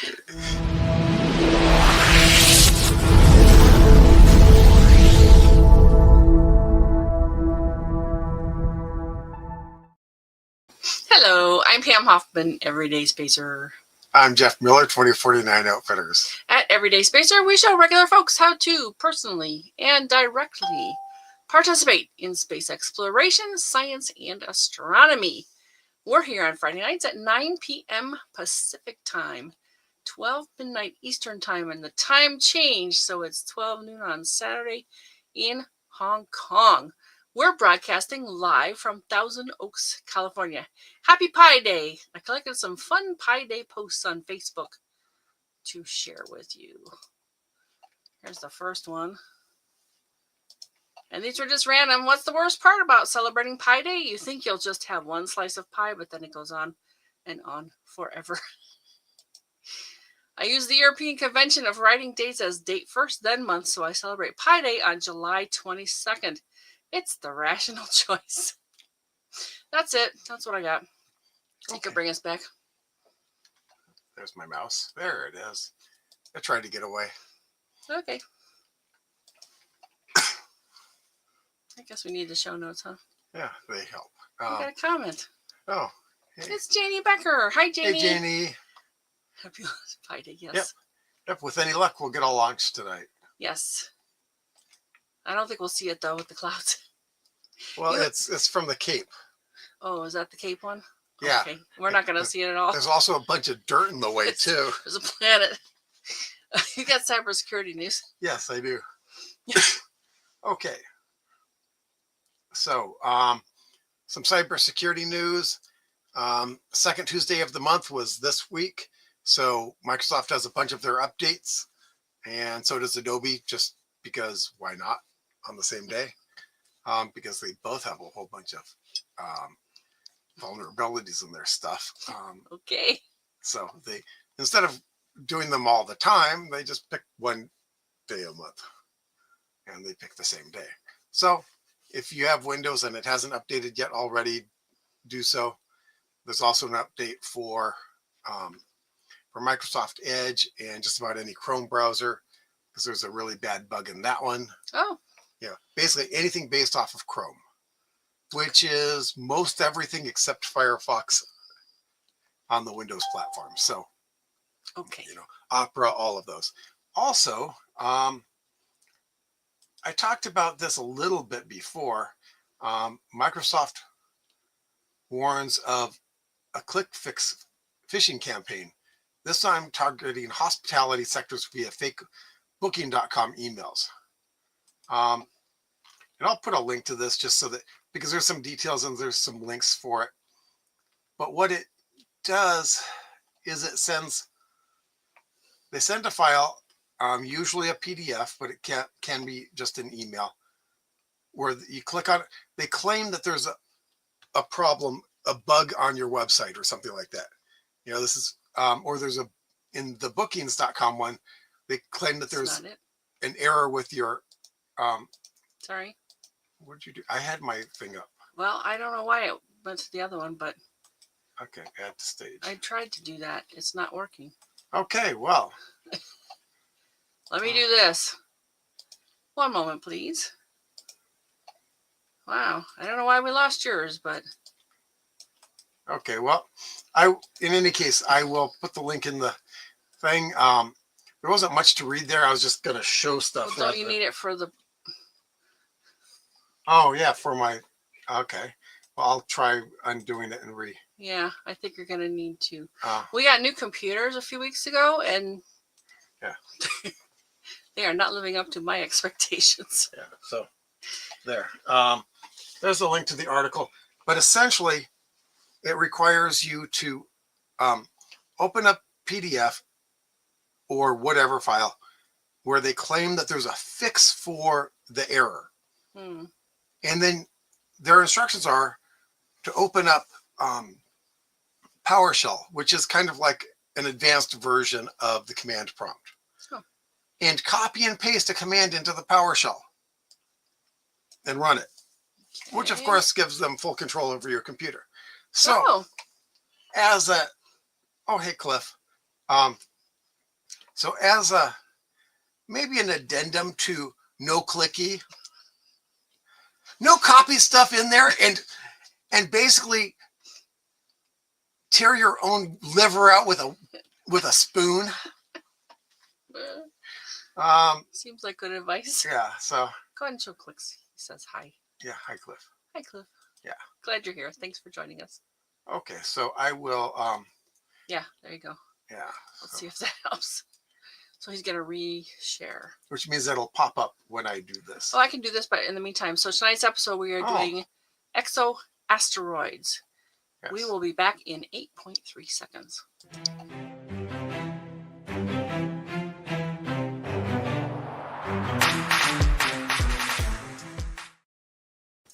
Hello, I'm Pam Hoffman, Everyday Spacer. I'm Jeff Miller, 2049 Outfitters. At Everyday Spacer, we show regular folks how to personally and directly participate in space exploration, science, and astronomy. We're here on Friday nights at 9 p.m. Pacific time, 12 midnight Eastern time, and the time changed, so it's 12 noon on Saturday in Hong Kong. We're broadcasting live from Thousand Oaks, California. Happy Pi Day! I collected some fun Pi Day posts on Facebook to share with you. Here's the first one. And these were just random. What's the worst part about celebrating Pi Day? You think you'll just have one slice of pie, but then it goes on and on forever. I use the European convention of writing dates as date first, then month, so I celebrate Pi Day on July 22nd. It's the rational choice. That's it. That's what I got. You could bring us back. There's my mouse. There it is. I tried to get away. Okay. I guess we need the show notes, huh? Yeah, they help. We got a comment. Oh. Hey. It's Janie Becker. Hi, Janie. Hey, Janie. Happy Pi Day, yes. Yep. With any luck, we'll get a launch tonight. Yes. I don't think we'll see it, though, with the clouds. Well, it's from the Cape. Oh, is that the Cape one? Yeah. Okay. We're not going to see it at all. There's also a bunch of dirt in the way, too. There's a planet. You got cybersecurity news? Yes, I do. Okay. So, some cybersecurity news. Second Tuesday of the month was this week. So Microsoft has a bunch of their updates, and so does Adobe, just because why not on the same day? Because they both have a whole bunch of vulnerabilities in their stuff. Okay. So they, instead of doing them all the time, they just pick one day a month, and they pick the same day. So if you have Windows and it hasn't updated yet already, do so. There's also an update for Microsoft Edge and just about any Chrome browser, because there's a really bad bug in that one. Oh. Yeah, basically anything based off of Chrome, which is most everything except Firefox on the Windows platform. So, okay, Opera, all of those. Also, I talked about this a little bit before. Microsoft warns of a click fix phishing campaign, this time targeting hospitality sectors via fake booking.com emails. And I'll put a link to this just so that, because there's some details and there's some links for it. But what it does is they send a file, usually a PDF, but it can be just an email, where you click on it. They claim that there's a problem, a bug on your website or something like that. This is, or there's in the bookings.com one, they claim that there's an error with your, sorry. What did you do? I had my thing up. Well, I don't know why it went to the other one, but. Okay, add to stage. I tried to do that. It's not working. Okay, well. Let me do this. One moment, please. Wow, I don't know why we lost yours, but. Okay, well, in any case, I will put the link in the thing. There wasn't much to read there. I was just going to show stuff. Well, don't you need it for the... Oh, yeah, for my... Okay. Well, I'll try undoing it and Yeah, I think you're going to need to. We got new computers a few weeks ago, and... Yeah. They are not living up to my expectations. Yeah, so there. There's a link to the article. But essentially, it requires you to open up PDF or whatever file where they claim that there's a fix for the error. And then their instructions are to open up PowerShell, which is kind of like an advanced version of the command prompt. And copy and paste a command into the PowerShell and run it, which of course gives them full control over your computer. So as a, oh, hey, Cliff, So as a maybe an addendum to no clicky, no copy stuff in there, and basically tear your own liver out with a spoon. Seems like good advice. Yeah. So Go ahead and show clicks. He says hi. yeah. Hi, Cliff. Hi, Cliff. Yeah. Glad you're here. Thanks for joining us. Okay. So I will. Yeah. There you go. Yeah. Let's see if that helps. So he's gonna re-share. Which means it'll pop up when I do this. Well, I can do this, but in the meantime, so tonight's episode we are doing Exoasteroids. Yes. We will be back in 8.3 seconds.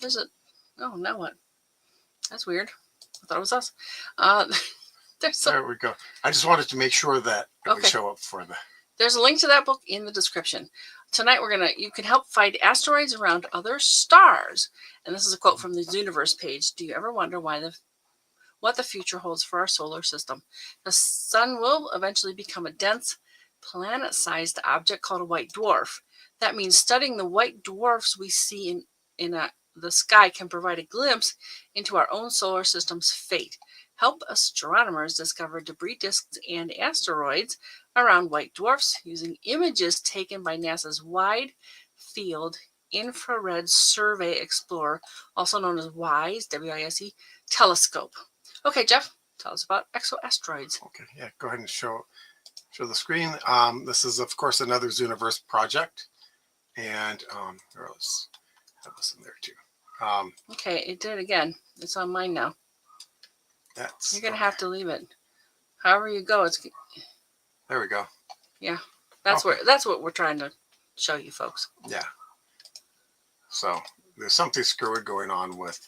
There's a... Oh, now what? That's weird. I thought it was us. There we go. I just wanted to make sure that it would show up for the... There's a link to that book in the description. Tonight you can help find asteroids around other stars. And this is a quote from the Zooniverse page. Do you ever wonder what the future holds for our solar system? The sun will eventually become a dense, planet-sized object called a white dwarf. That means studying the white dwarfs we see in the sky can provide a glimpse into our own solar system's fate. Help astronomers discover debris disks and asteroids around white dwarfs using images taken by NASA's Wide Field Infrared Survey Explorer, also known as WISE, W-I-S-E, telescope. Okay, Jeff, tell us about exoasteroids. Okay, yeah, go ahead and show the screen. This is, of course, another Zooniverse project. And let's have this in there, too. Okay, it did again. It's on mine now. You're going to have to leave it. However you go, it's... There we go. Yeah, that's what we're trying to show you folks. Yeah. So there's something screwy going on with...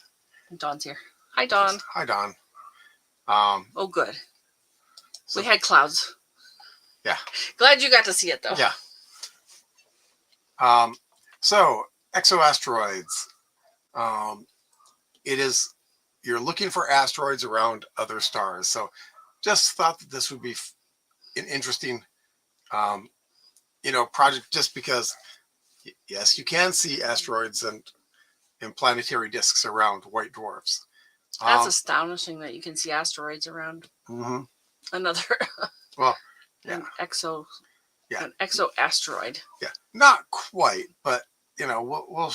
Dawn's here. Hi, Dawn. Hi, Dawn. Oh, good. We had clouds. Yeah. Glad you got to see it, though. Yeah. So exoasteroids. You're looking for asteroids around other stars. So just thought that this would be an interesting, project, just because, yes, you can see asteroids and planetary disks around white dwarfs. That's astonishing that you can see asteroids around another an exoasteroid. Yeah, not quite, but we'll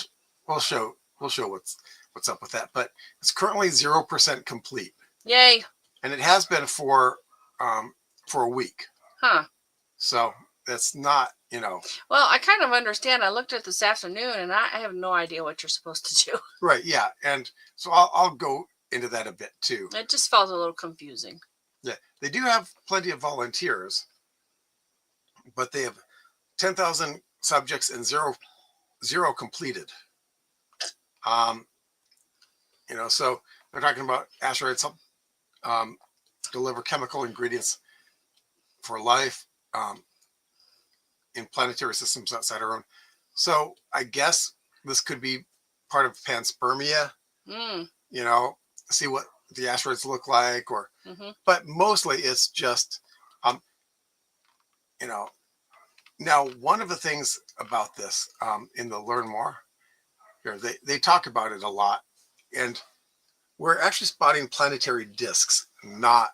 show what's up with that. But it's currently 0% complete. Yay! And it has been for a week. Huh. So that's not, Well, I kind of understand. I looked at this afternoon, and I have no idea what you're supposed to do. Right. Yeah. And so I'll go into that a bit too. It just felt a little confusing. Yeah. They do have plenty of volunteers, but they have 10,000 subjects and zero completed. So they're talking about asteroids deliver chemical ingredients for life in planetary systems outside our own. So I guess this could be part of panspermia. See what the asteroids look like, but mostly it's just, Now, one of the things about this in the Learn More, here they talk about it a lot, and we're actually spotting planetary disks, not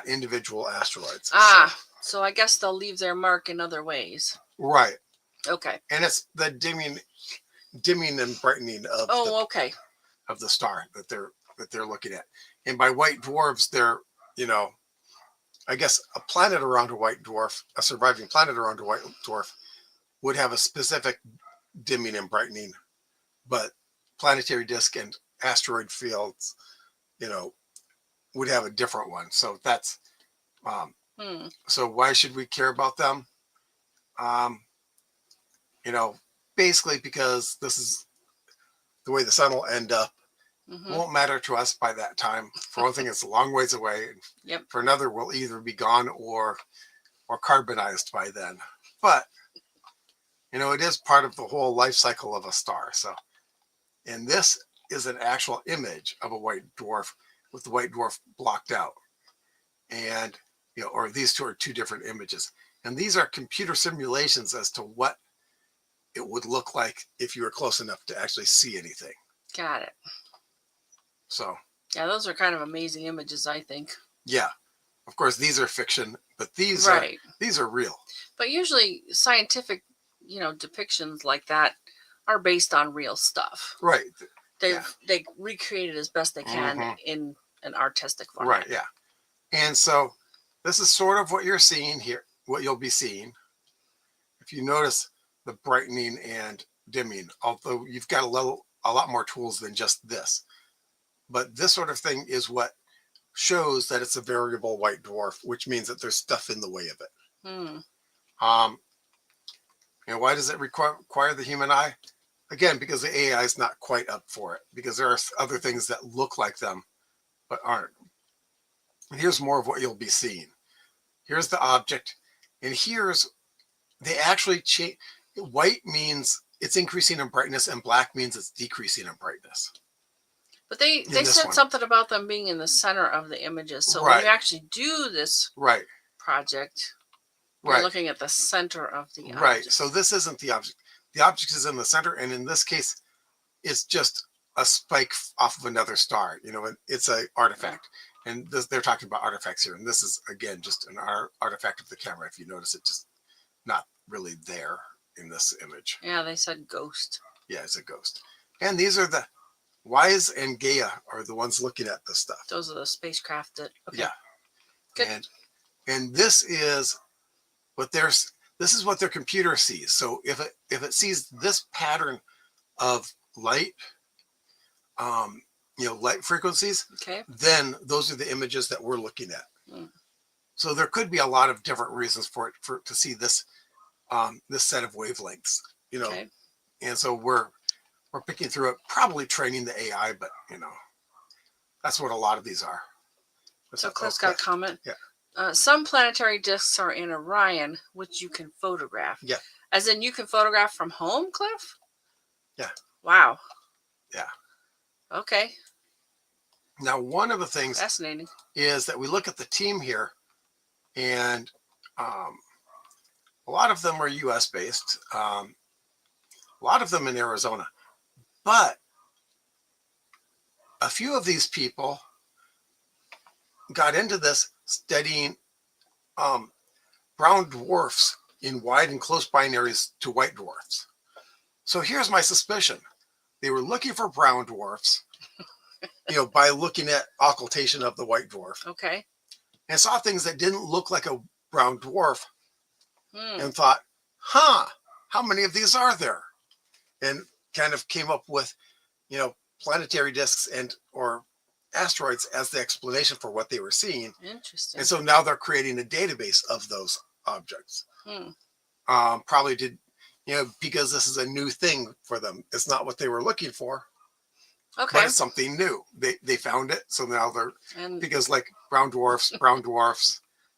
individual asteroids. So I guess they'll leave their mark in other ways. Right. Okay. And it's the dimming and brightening of of the star that they're looking at. And by white dwarfs, they're, I guess a planet around a white dwarf, a surviving planet around a white dwarf, would have a specific dimming and brightening, but planetary disk and asteroid fields, would have a different one. So that's so why should we care about them? Basically because this is the way the sun will end up. Won't matter to us by that time. For one thing, it's a long ways away. Yep. For another, we'll either be gone or carbonized by then. But it is part of the whole life cycle of a star. So, and this is an actual image of a white dwarf with the white dwarf blocked out. And or these two are two different images. And these are computer simulations as to what it would look like if you were close enough to actually see anything. Got it. So, yeah, those are kind of amazing images, I think. Yeah, of course, these are fiction, but these are real. But usually scientific, depictions like that are based on real stuff. Right. They recreate it as best they can in an artistic format. Right, yeah. And so this is sort of what you're seeing here, what you'll be seeing. If you notice the brightening and dimming, although you've got a lot more tools than just this. But this sort of thing is what shows that it's a variable white dwarf, which means that there's stuff in the way of it. And why does it require the human eye? Again, because the AI is not quite up for it, because there are other things that look like them but aren't. And here's more of what you'll be seeing. Here's the object, and they actually change. White means it's increasing in brightness, and black means it's decreasing in brightness. But they said something about them being in the center of the images. So when you actually do this project, you're looking at the center of the object. Right. So this isn't the object. The object is in the center, and in this case, it's just a spike off of another star. It's an artifact. And they're talking about artifacts here. And this is, again, just an artifact of the camera. If you notice it, just not really there in this image. Yeah, they said ghost. Yeah, it's a ghost. And these are the Wise and Gaia are the ones looking at this stuff. Those are the spacecraft that. Okay. Yeah. Good. And this is what their computer sees. So if it sees this pattern of light, light frequencies, then those are the images that we're looking at. So there could be a lot of different reasons for it to see this this set of wavelengths. And so we're picking through it, probably training the AI, but that's what a lot of these are. So Cliff's got a comment. Yeah. Some planetary disks are in Orion, which you can photograph. Yeah. As in you can photograph from home, Cliff? Yeah. Wow. Yeah. Okay. Now, one of the things fascinating is that we look at the team here, and a lot of them are U.S. based, a lot of them in Arizona, but a few of these people got into this studying brown dwarfs in wide and close binaries to white dwarfs. So here's my suspicion. They were looking for brown dwarfs, by looking at occultation of the white dwarf. Okay. And saw things that didn't look like a brown dwarf and thought, how many of these are there? And kind of came up with, planetary disks or asteroids as the explanation for what they were seeing. Interesting. And so now they're creating a database of those objects. Probably did, because this is a new thing for them. It's not what they were looking for. Okay. But it's something new. They found it. So now because like brown dwarfs.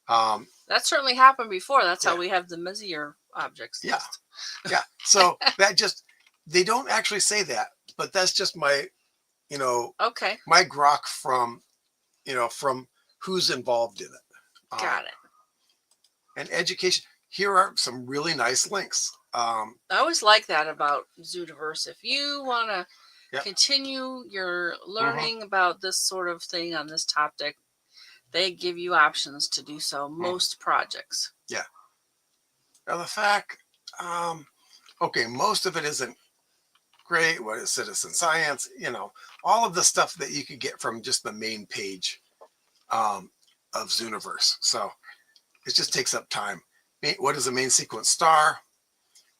That certainly happened before. That's how we have the Messier objects. Yeah. Yeah. So they don't actually say that, but that's just my, my grok from who's involved in it. Got it. And education. Here are some really nice links. I always like that about Zooniverse. If you want to continue your learning about this sort of thing on this topic, they give you options to do so. Most projects. Yeah. Now the fact, most of it isn't great. What is citizen science? All of the stuff that you could get from just the main page of Zooniverse. So it just takes up time. What is a main sequence star?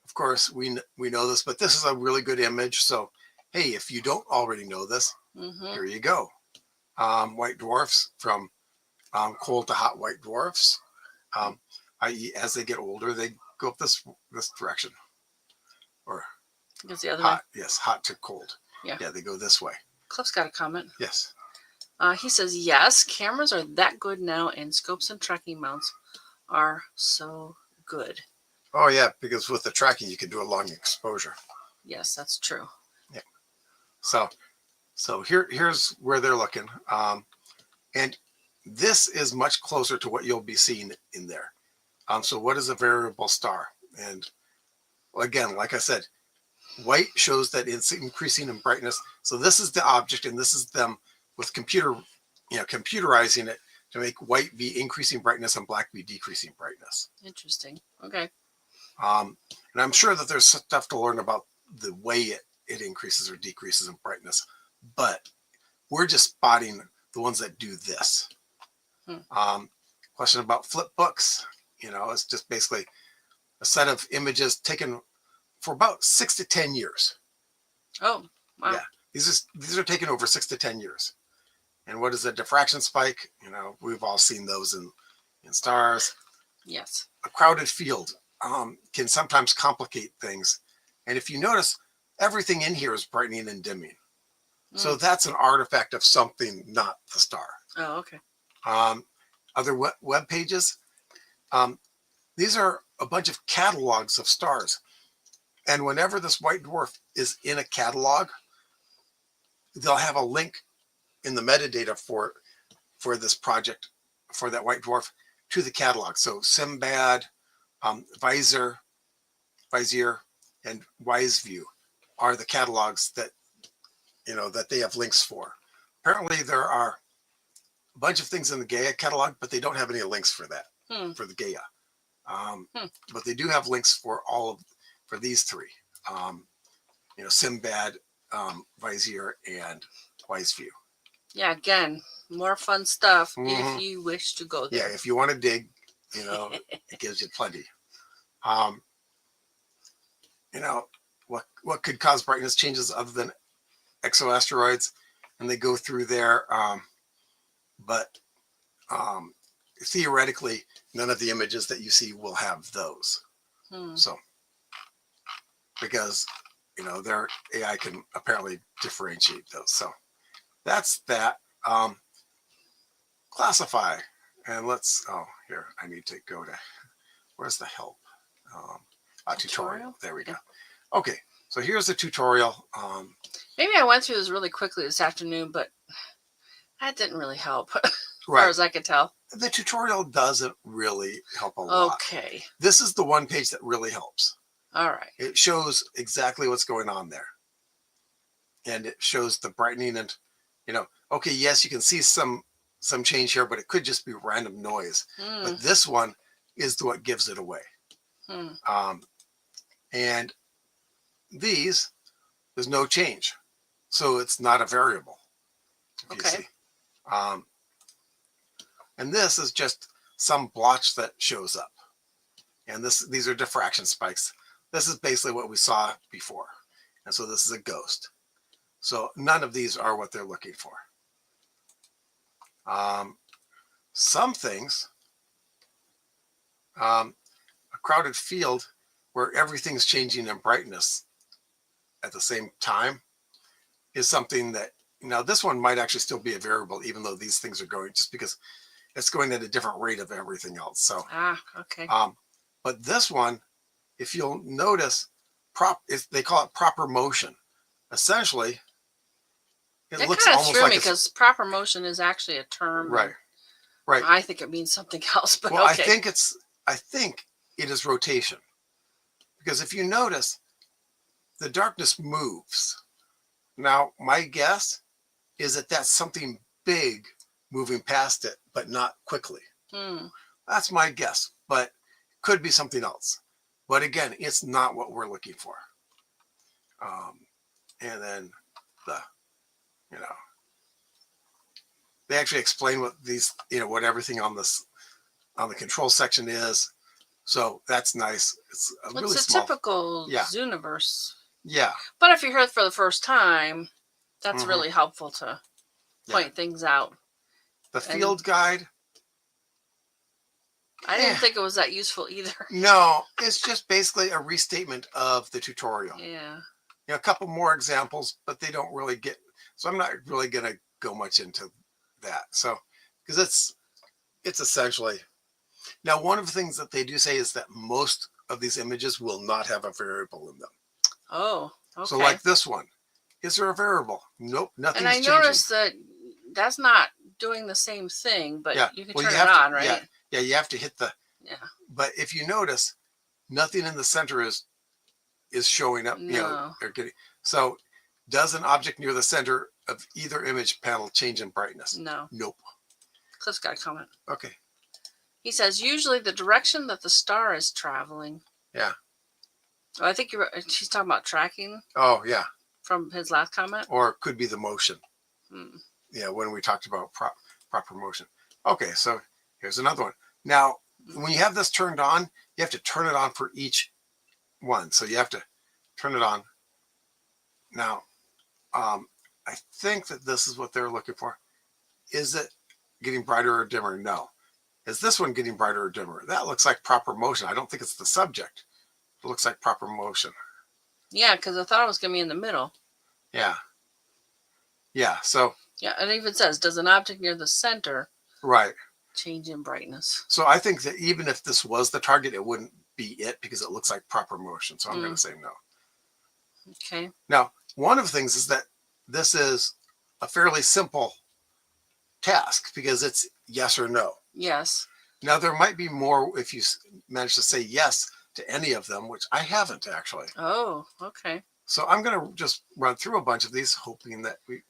Of course, we know this, but this is a really good image. So, hey, if you don't already know this, here you go. White dwarfs from cold to hot white dwarfs, i.e. as they get older, they go up this direction. Or the other hot, way. Yes, hot to cold. Yeah, they go this way. Cliff's got a comment. Yes. He says, yes, cameras are that good now, and scopes and tracking mounts are so good. Oh, yeah, because with the tracking, you can do a long exposure. Yes, that's true. Yeah. So here's where they're looking. And this is much closer to what you'll be seeing in there. So what is a variable star? And again, like I said, white shows that it's increasing in brightness. So this is the object, and this is them with computerizing it to make white be increasing brightness and black be decreasing brightness. Interesting. Okay. And I'm sure that there's stuff to learn about the way it increases or decreases in brightness, but we're just spotting the ones that do this. Question about flip books. It's just basically a set of images taken for about 6 to 10 years. Oh, wow. Yeah, these are taken over 6 to 10 years. And what is a diffraction spike? We've all seen those in stars. Yes. A crowded field can sometimes complicate things. And if you notice, everything in here is brightening and dimming. So that's an artifact of something, not the star. Oh, okay. Other web pages. These are a bunch of catalogs of stars. And whenever this white dwarf is in a catalog, they'll have a link in the metadata for this project, for that white dwarf, to the catalog. So Simbad, Vizier, and Wiseview are the catalogs that that they have links for. Apparently there are a bunch of things in the Gaia catalog, but they don't have any links for that, for the Gaia. But they do have links for for these three. Simbad, Vizier, and Wiseview. Yeah, again, more fun stuff if you wish to go there. Yeah, if you want to dig, it gives you plenty. What could cause brightness changes other than exoasteroids? And they go through there, but theoretically, none of the images that you see will have those. So, because their AI can apparently differentiate those. So that's that. Classify, and let's. Oh, here I need to go to. Where's the help? Tutorial. There we go. Okay, so here's the tutorial. Maybe I went through this really quickly this afternoon, but that didn't really help, as Right. far as I could tell. The tutorial doesn't really help a lot. Okay. This is the one page that really helps. All right. It shows exactly what's going on there. And it shows the brightening and, okay, yes, you can see some change here, but it could just be random noise. But this one is what gives it away. And there's no change. So it's not a variable. Okay. You see. And this is just some blotch that shows up. And these are diffraction spikes. This is basically what we saw before. And so this is a ghost. So none of these are what they're looking for. Some things, a crowded field where everything's changing in brightness at the same time is something that, this one might actually still be a variable, even though these things are going, just because it's going at a different rate of everything else. So, okay. But this one, if you'll notice, they call it proper motion. Essentially, That looks kind of almost threw like me because proper motion is actually a term. Right. I think it means something else, but well, okay. I think it is rotation, because if you notice, the darkness moves. Now, my guess is that that's something big moving past it, but not quickly. That's my guess, but could be something else. But again, it's not what we're looking for. And then they actually explain what these, what everything on the control section is. So that's nice. It's really small. Typical Zooniverse. Yeah. But if you're here for the first time, that's really helpful to point things out. The field guide. I didn't think it was that useful either. No, it's just basically a restatement of the tutorial. Yeah. A couple more examples, but they don't really get, so I'm not really going to go much into that. So, because it's essentially, now one of the things that they do say is that most of these images will not have a variable in them. Oh, okay. So like this one, is there a variable? Nope, nothing's changing. And I noticed that that's not doing the same thing, but Yeah. you can Well, turn you it have to, on, right? yeah, yeah, you have to hit the, Yeah. but if you notice, nothing in the center is showing up, No. or getting, so does an object near the center of either image panel change in brightness? No. Nope. Cliff's got a comment. Okay. He says usually the direction that the star is traveling. Yeah. Oh, I think she's talking about tracking Oh, yeah. from his last comment. Or it could be the motion. Hmm. Yeah, when we talked about proper motion. Okay, so here's another one. Now, when you have this turned on, you have to turn it on for each one. So you have to turn it on. Now, I think that this is what they're looking for. Is it getting brighter or dimmer? No. Is this one getting brighter or dimmer? That looks like proper motion. I don't think it's the subject. It looks like proper motion. Yeah, because I thought it was going to be in the middle. Yeah. Yeah, so. Yeah, it even says, does an object near the center Right. change in brightness? So I think that even if this was the target, it wouldn't be it because it looks like proper motion. So I'm going to say no. Okay. Now, one of the things is that this is a fairly simple task because it's yes or no. Yes. Now, there might be more if you manage to say yes to any of them, which I haven't actually. Oh, okay. So I'm going to just run through a bunch of these, hoping that we,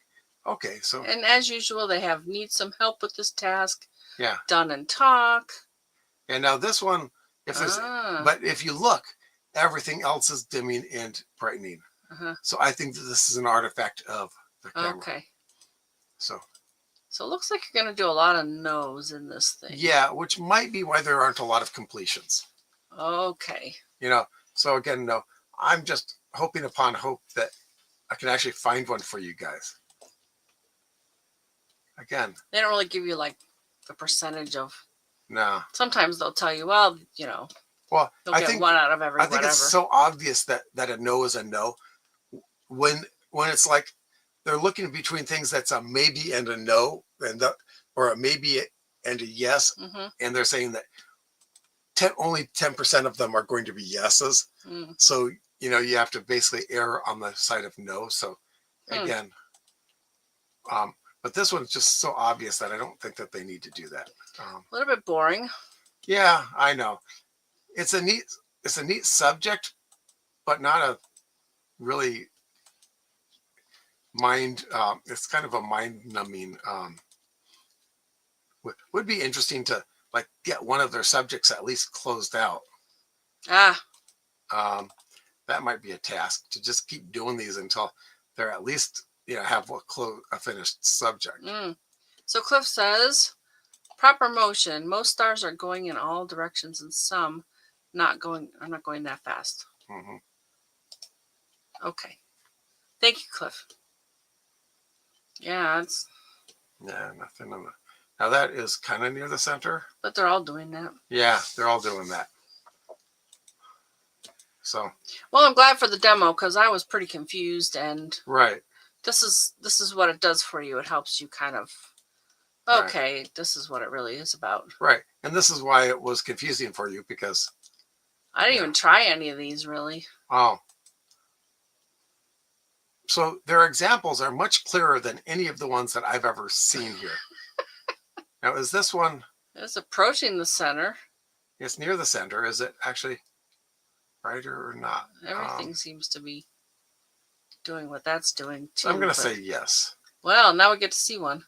okay, so. And as usual, they have need some help with this task. Yeah. Done and talk. And now this one, if there's, but if you look, everything else is dimming and brightening. So I think that this is an artifact of the camera. Okay. So it looks like you're going to do a lot of no's in this thing. Yeah, which might be why there aren't a lot of completions. Okay. So again, no, I'm just hoping upon hope that I can actually find one for you guys. Again. They don't really give you like the percentage of. No. Sometimes they'll tell you, well, well, you'll get one out of every I think whatever. It's so obvious that a no is a no. When it's like they're looking between things that's a maybe and a no, or a maybe and a yes, and they're saying that only 10% of them are going to be yeses. So you have to basically err on the side of no. So again, but this one's just so obvious that I don't think that they need to do that. A little bit boring. Yeah, I know. It's a neat subject, but not a really it's kind of a mind-numbing. Would be interesting to like get one of their subjects at least closed out. That might be a task to just keep doing these until they're at least have a finished subject. So Cliff says, proper motion. Most stars are going in all directions, and some are not going that fast. Okay. Thank you, Cliff. Yeah, it's. Yeah, nothing on the. Now that is kind of near the center. But they're all doing that. Yeah, they're all doing that. So. Well, I'm glad for the demo because I was pretty confused, and. Right. This is what it does for you. It helps you kind of. Okay, right. This is what it really is about. Right, and this is why it was confusing for you because. I didn't even try any of these really. Oh. So their examples are much clearer than any of the ones that I've ever seen here. Now, is this one? It's approaching the center. It's near the center. Is it actually brighter or not? Everything seems to be doing what that's doing too. I'm going to say yes. Well, now we get to see one.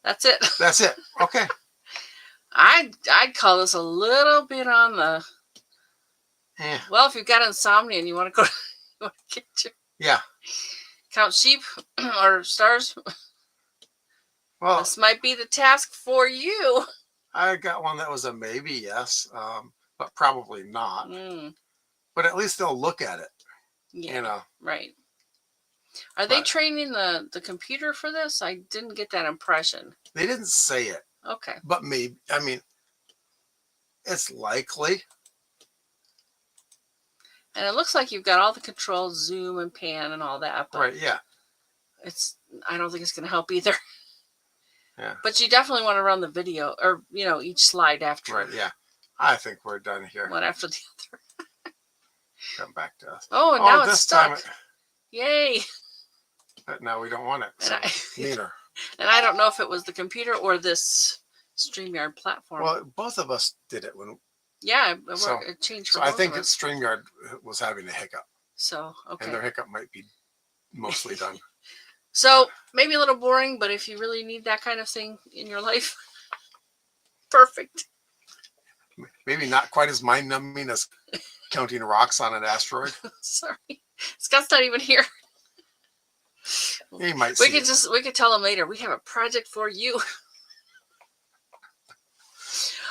That's it. That's it. Okay. I'd call this a little bit on the. Well, if you've got insomnia and you want to go, you want to get your count sheep or stars. Well, this might be the task for you. I got one that was a maybe yes, but probably not. But at least they'll look at it. Yeah. Right. Are they training the computer for this? I didn't get that impression. They didn't say it. Okay. But maybe, I mean, it's likely. And it looks like you've got all the controls, zoom and pan and all that. But right, yeah. I don't think it's going to help either. Yeah. But you definitely want to run the video or, each slide after. Right, yeah. I think we're done here. One after the other. Come back to us. Oh, and now it's stuck. Yay. But now we don't want it. So meaner. And I don't know if it was the computer or this StreamYard platform. Well, both of us did it when. Yeah, So- it changed for So both I think of us. StreamYard was having a hiccup, So, okay. and their hiccup might be mostly done. So maybe a little boring, but if you really need that kind of thing in your life, perfect. Maybe not quite as mind-numbing as counting rocks on an asteroid. Sorry, Scott's not even here. You might We see could it. we could tell him later. We have a project for you.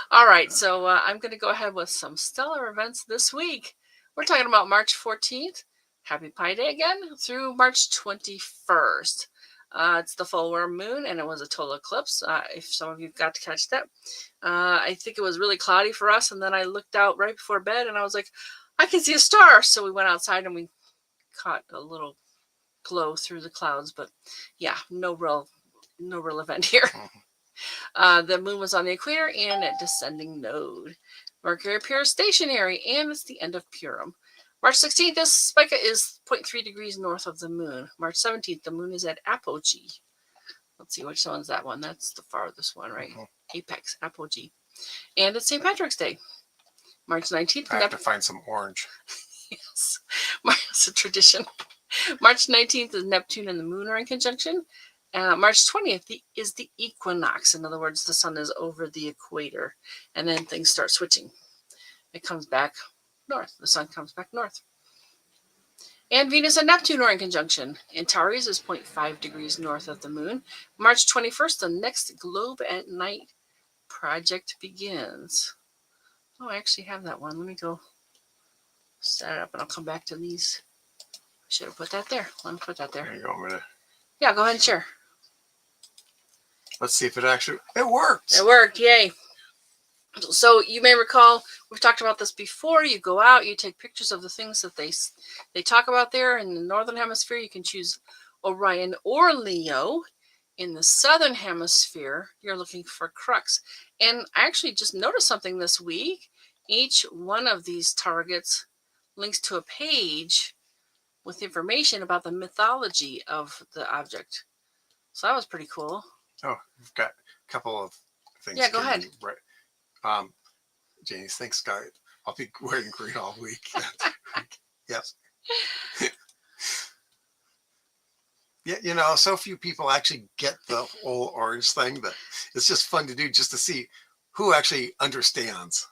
All right, so I'm going to go ahead with some stellar events this week. We're talking about March 14th, Happy Pi Day again, through March 21st. It's the full worm moon, and it was a total eclipse. If some of you got to catch that, I think it was really cloudy for us. And then I looked out right before bed, and I was like, I can see a star. So we went outside, and we caught a little glow through the clouds. But yeah, no real event here. The moon was on the equator and at descending node. Mercury appears stationary, and it's the end of Purim. March 16th, this Spica is 0.3 degrees north of the moon. March 17th, the moon is at apogee. Let's see, which one's that one? That's the farthest one, right? Apex, apogee. And it's St. Patrick's Day. March 19th. I have to find some orange. Yes, it's a tradition. March 19th is Neptune and the moon are in conjunction. March 20th is the equinox. In other words, the sun is over the equator. And then things start switching. It comes back north. The sun comes back north. And Venus and Neptune are in conjunction. Antares is 0.5 degrees north of the moon. March 21st, the next globe at night project begins. Oh, I actually have that one. Let me go set it up, and I'll come back to these. I should have put that there. Let me put that there. There you go. Yeah, go ahead and share. Let's see if it worked. It worked. Yay. So you may recall, we've talked about this before. You go out, you take pictures of the things that they talk about there. In the northern hemisphere, you can choose Orion or Leo. In the southern hemisphere, you're looking for Crux. And I actually just noticed something this week. Each one of these targets links to a page with information about the mythology of the object. So that was pretty cool. Oh, we've got a couple of things. Yeah, go ahead. Right. Janie, thanks, Scott. I'll be wearing green all week. Yes. Yeah, so few people actually get the whole orange thing that it's just fun to do just to see who actually understands.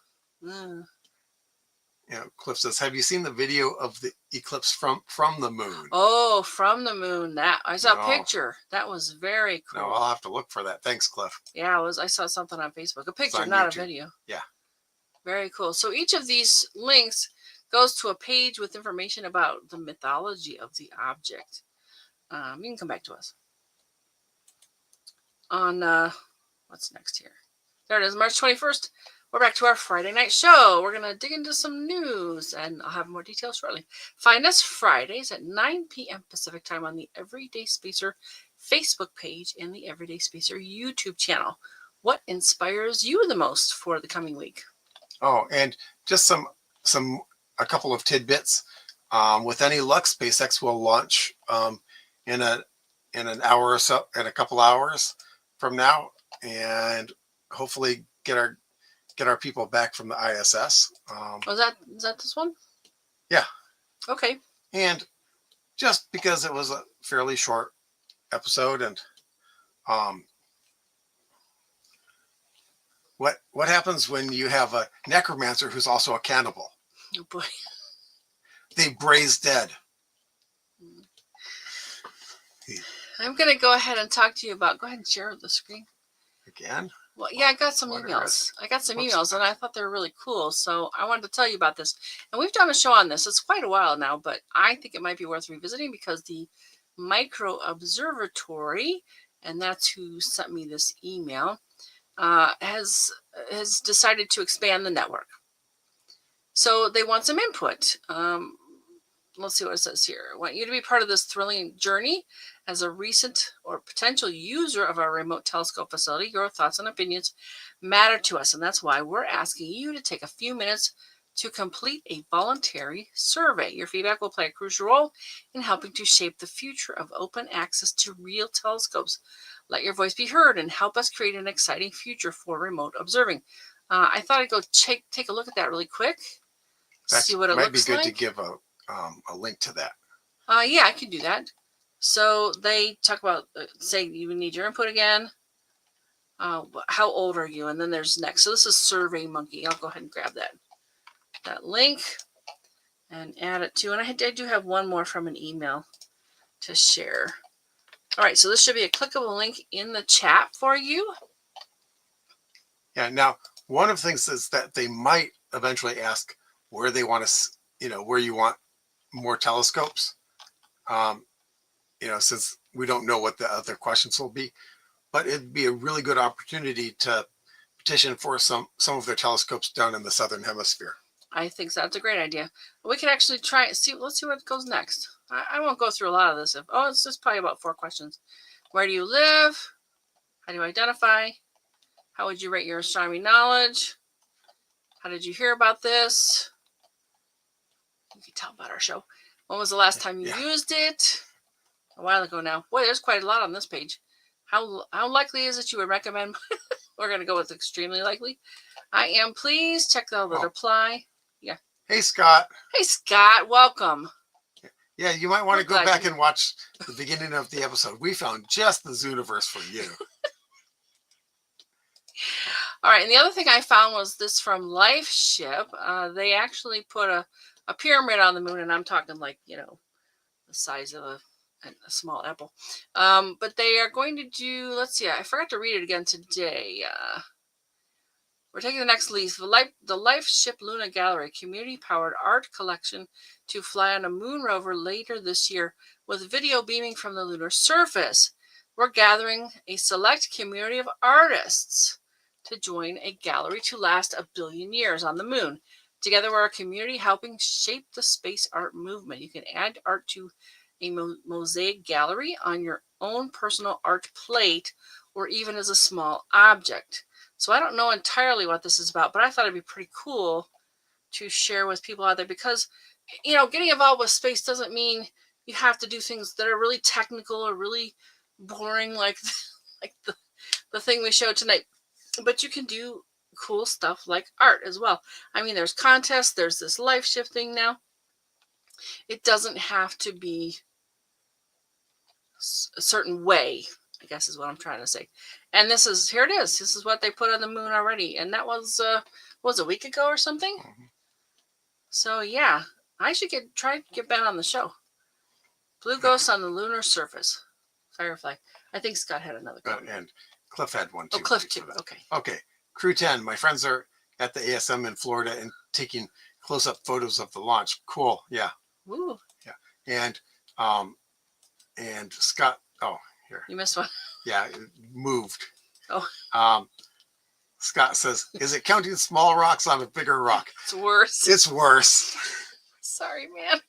Cliff says, have you seen the video of the eclipse from the moon? Oh, from the moon. That I saw No. a picture. That was very cool. No, I'll have to look for that. Thanks, Cliff. Yeah, I saw something on Facebook. A picture, on not YouTube. a video. Yeah. Very cool. So each of these links goes to a page with information about the mythology of the object. You can come back to us on what's next here. There it is, March 21st. We're back to our Friday night show. We're going to dig into some news, and I'll have more details shortly. Find us Fridays at 9 p.m. Pacific time on the Everyday Spacer Facebook page and the Everyday Spacer YouTube channel. What inspires you the most for the coming week? Oh, and just a couple of tidbits. With any luck, SpaceX will launch in an hour or so, in a couple hours from now, and hopefully get our people back from the ISS. Is that this one? Yeah. Okay. And just because it was a fairly short episode, and what happens when you have a necromancer who's also a cannibal? Oh boy. They braise dead. I'm going to go ahead and talk to you about. Go ahead and share the screen. Again? Well, yeah, I got some What emails. I got some what's emails, and I thought they were really cool. So I wanted to tell you about this. And we've done a show on this. It's quite a while now, but I think it might be worth revisiting because the Micro Observatory, and that's who sent me this email, has decided to expand the network. So they want some input. Let's see what it says here. I want you to be part of this thrilling journey. As a recent or potential user of our remote telescope facility, your thoughts and opinions matter to us. And that's why we're asking you to take a few minutes to complete a voluntary survey. Your feedback will play a crucial role in helping to shape the future of open access to real telescopes. Let your voice be heard and help us create an exciting future for remote observing. I thought I'd go take a look at that really quick. See what it might be looks good like. to give a link to that. Yeah, I can do that. So they talk about, say you need your input again. How old are you? And then there's next. So this is Survey Monkey. I'll go ahead and grab that link and add it to. And I do have one more from an email to share. All right, so this should be a clickable link in the chat for you. Yeah. Now, one of the things is that they might eventually ask where they want to, where you want more telescopes. Since we don't know what the other questions will be, but it'd be a really good opportunity to petition for some of their telescopes down in the southern hemisphere. I think that's a great idea. We can actually try it. Let's see what goes next. I won't go through a lot of this. It's just probably about 4 questions. Where do you live? How do you identify? How would you rate your astronomy knowledge? How did you hear about this? You can tell about our show. When was the last time you used it? A while ago now. Boy, there's quite a lot on this page. How likely is it you would recommend? We're going to go with extremely likely. I am pleased. Check out the reply. Yeah. Hey, Scott. Hey, Scott. Welcome. Yeah, you might want to go back and watch the beginning of the episode. We found just the Zooniverse for you. All right, and the other thing I found was this from LifeShip. They actually put a pyramid on the moon, and I'm talking like, the size of a small apple. But they are going to do, let's see, I forgot to read it again today. We're taking the next leaf. The LifeShip Luna Gallery, community-powered art collection to fly on a moon rover later this year with video beaming from the lunar surface. We're gathering a select community of artists to join a gallery to last 1 billion years on the moon. Together, we're a community helping shape the space art movement. You can add art to a mosaic gallery on your own personal art plate or even as a small object. So I don't know entirely what this is about, but I thought it'd be pretty cool to share with people out there because, getting involved with space doesn't mean you have to do things that are really technical or really boring like the thing we showed tonight. But you can do cool stuff like art as well. I mean, there's contests, there's this LifeShip thing now. It doesn't have to be a certain way, I guess is what I'm trying to say. And here it is. This is what they put on the moon already. And that was a week ago or something. Mm-hmm. So yeah, I should try to get Ben on the show. Blue ghosts on the lunar surface. Firefly. I think Scott had another comment. And Cliff had one too. Oh, Cliff too. Okay. Okay. Crew 10. My friends are at the ASM in Florida and taking close-up photos of the launch. Cool. Yeah. Woo. Yeah. And Scott. Oh, here. You missed one. Yeah, it moved. Oh. Scott says, "Is it counting small rocks on a bigger rock?" It's worse. It's worse. Sorry, man.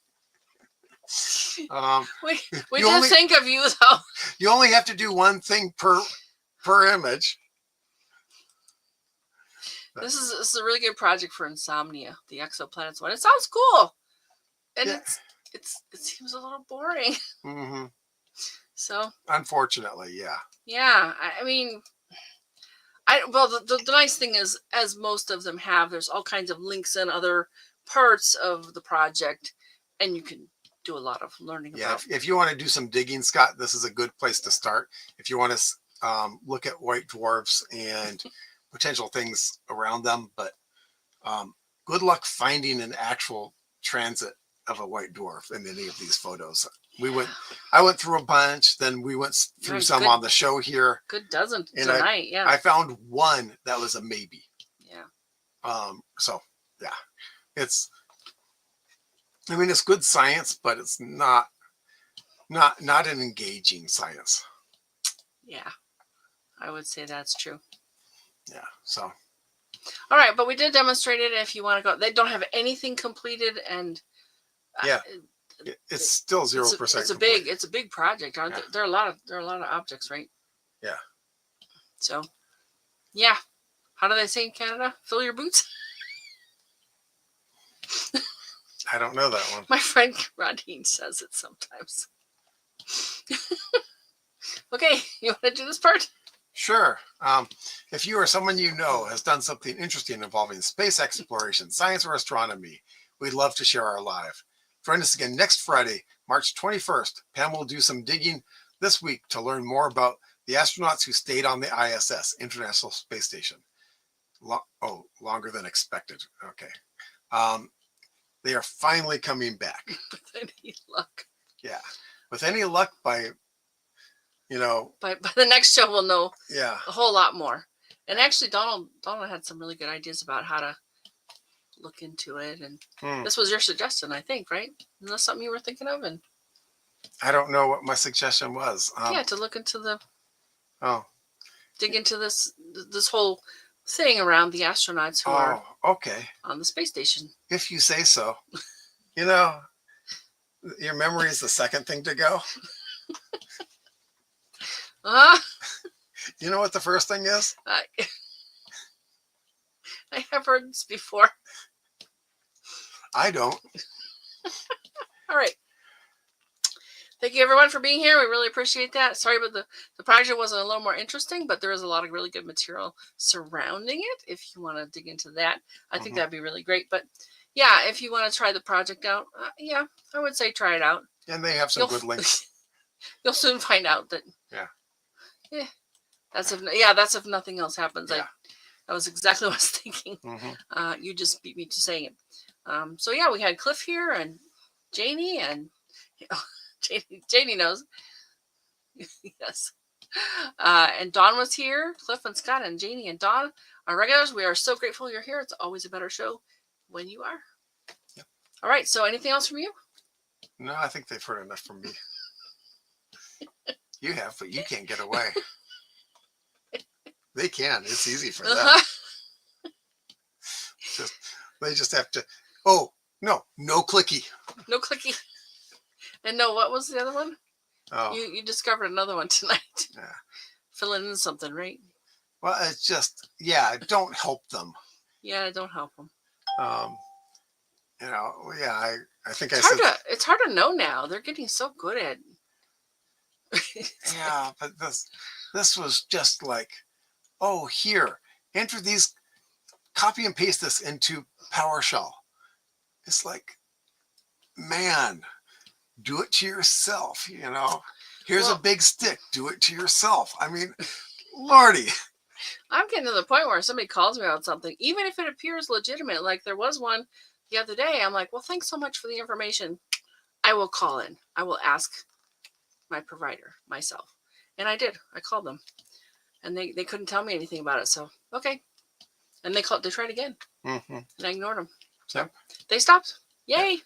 We only think of you though. You only have to do one thing per image. This is a really good project for insomnia, the exoplanets one. It sounds cool, and it seems a little boring. Mm-hmm. So unfortunately, yeah. Yeah, I mean, the nice thing is, as most of them have, there's all kinds of links in other parts of the project, and you can do a lot of learning about. If you want to do some digging, Scott, this is a good place to start. If you want to look at white dwarfs and potential things around them, but good luck finding an actual transit of a white dwarf in any of these photos. I went through a bunch, then we went through some on the show here. Good dozen tonight, yeah. I found one that was a maybe. Yeah. So yeah, it's good science, but it's not an engaging science. Yeah, I would say that's true. Yeah. So. All right, but we did demonstrate it. If you want to go, they don't have anything completed, and yeah, it's still 0%. It's a big project. Aren't there are a lot of objects, right? Yeah. So, yeah. How do they say in Canada? Fill your boots. I don't know that one. My friend Rodine says it sometimes. Okay, you want to do this part? Sure. If you or someone you know has done something interesting involving space exploration, science, or astronomy, we'd love to share our live. Join us again next Friday, March 21st. Pam will do some digging this week to learn more about the astronauts who stayed on the ISS, International Space Station. Longer than expected. Okay. They are finally coming back. With any luck. Yeah. With any luck, by the next show, we'll know yeah, a whole lot more. And actually, Donald had some really good ideas about how to look into it. And this was your suggestion, I think, right? Isn't that something you were thinking of? And I don't know what my suggestion was. Yeah, to look into the dig Oh, into this whole thing around the astronauts who are okay. on the space station. If you say so. You know, your memory is the second thing to go. You know what the first thing is? I have heard this before. I don't. All right. Thank you, everyone, for being here. We really appreciate that. Sorry, but the project wasn't a little more interesting, but there is a lot of really good material surrounding it. If you want to dig into that, I think that'd be really great. But yeah, if you want to try the project out, yeah, I would say try it out. And they have some good links. You'll soon find out that. Yeah. That's if nothing else happens. Yeah. That was exactly what I was thinking. You just beat me to saying it. So yeah, we had Cliff here and Janie and Janie knows. Yes. And Dawn was here. Cliff and Scott and Janie and Dawn are regulars. We are so grateful you're here. It's always a better show when you are. Yep. All right. So anything else from you? No, I think they've heard enough from me. You have, but you can't get away. They can. It's easy for them. They just have to. Oh, no clicky. No clicky. And no, what was the other one? Oh, You discovered another one tonight. Yeah. Filling in something, right? Well, it's just, don't help them. Yeah, don't help them. I think It's hard to know now. They're getting so good at. Yeah, but this was just like, here, enter these, copy and paste this into PowerShell. It's like, man, do it to yourself, Here's a big stick, do it to yourself. I mean, Lordy. I'm getting to the point where somebody calls me about something, even if it appears legitimate, like there was one the other day, I'm like, well, thanks so much for the information. I will call in. I will ask my provider myself. And I did. I called them. And they couldn't tell me anything about it. So, okay. And they tried again. And I ignored them. So they stopped. Yay. Yep.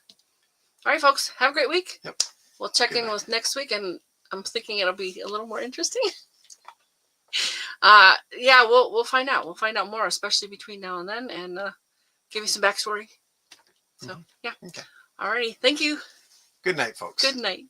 All right, folks. Have a great week. Yep. We'll check in with next week, and I'm thinking it'll be a little more interesting. We'll find out. We'll find out more, especially between now and then, and give you some backstory. So, yeah. Okay. All righty. Thank you. Good night, folks. Good night.